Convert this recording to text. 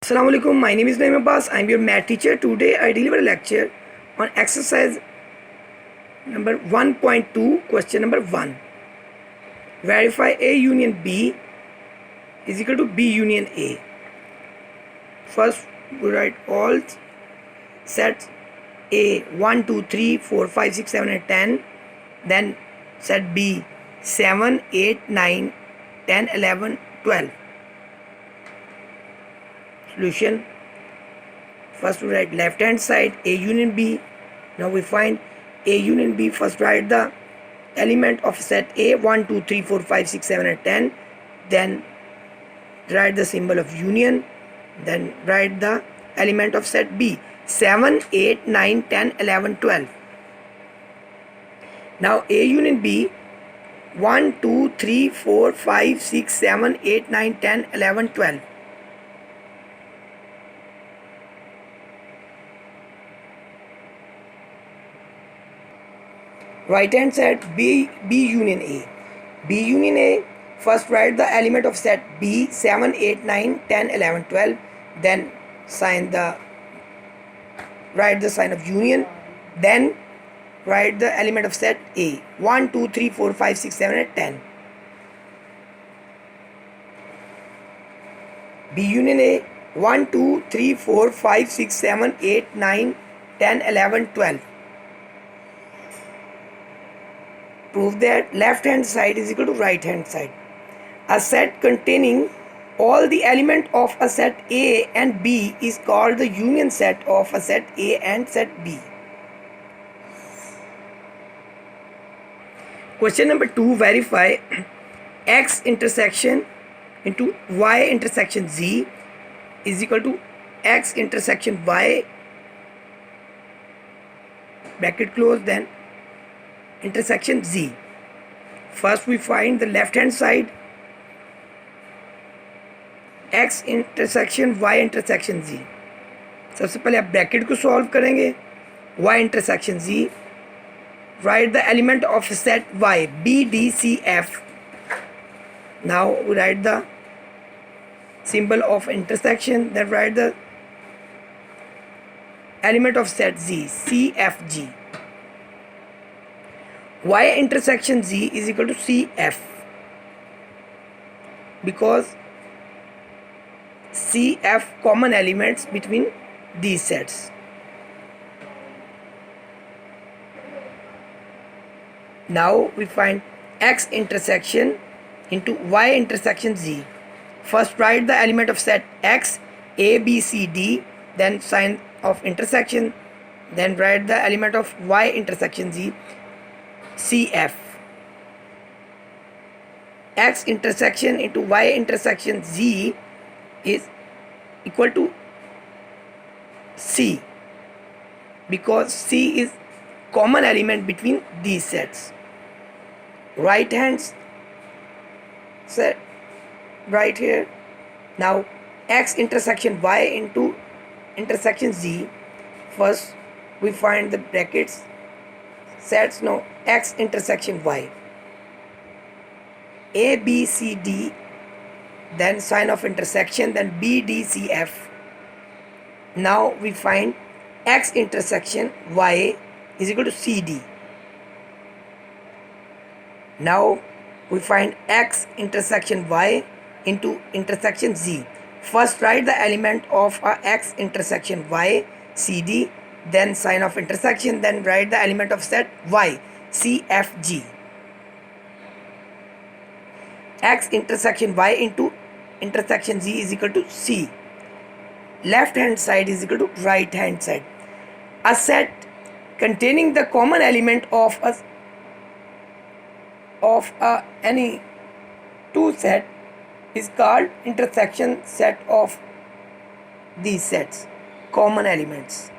Assalamu alaikum. My name is Naim Abbas. I am your math teacher. Today I deliver a lecture on exercise number 1.2, question number 1. Verify A union B is equal to B union A. First we write all sets A 1, 2, 3, 4, 5, 6, 7 and 10. Then set B 7, 8, 9, 10, 11, 12. Solution. First we write left hand side A union B. Now we find A union B. First write the element of set A 1, 2, 3, 4, 5, 6, 7 and 10. Then write the symbol of union. Then write the element of set B 7, 8, 9, 10, 11, 12. Now A union B 1, 2, 3, 4, 5, 6, 7, 8, 9, 10, 11, 12. Right hand side B union A. B union A, first write the element of set B 7, 8, 9, 10, 11, 12. Then write the sign of union. Then write the element of set A 1, 2, 3, 4, 5, 6, 7 and 10. B union A 1, 2, 3, 4, 5, 6, 7, 8, 9, 10, 11, 12. Prove that left hand side is equal to right hand side. A set containing all the element of a set A and B is called the union set of a set A and set B. Question number 2. Verify X intersection into Y intersection Z is equal to X intersection Y, bracket close, then intersection Z. First we find the left hand side X intersection Y intersection Z. सबसे पहले आप bracket को solve करेंगे. Y intersection Z. Write the element of set Y B, D, C, F. Now we write the symbol of intersection. Then write the element of set Z C, F, G. Y intersection Z is equal to CF because CF common elements between these sets. Now we find X intersection into Y intersection Z. First write the element of set X A, B, C, D, then sign of intersection. Then write the element of Y intersection Z CF. X intersection into Y intersection Z is equal to C because C is common element between these sets. Right hand set right here. Now X intersection Y into intersection Z. First we find the brackets sets. Now X intersection Y A, B, C, D, then sign of intersection, then B, D, C, F. Now we find X intersection Y is equal to C, D. Now we find X intersection Y into intersection Z. First write the element of a X intersection Y C, D, then sign of intersection, then write the element of set Y C, F, G. X intersection Y into intersection Z is equal to C. Left hand side is equal to right hand side. A set containing the common element of any two set is called intersection set of these sets, common elements.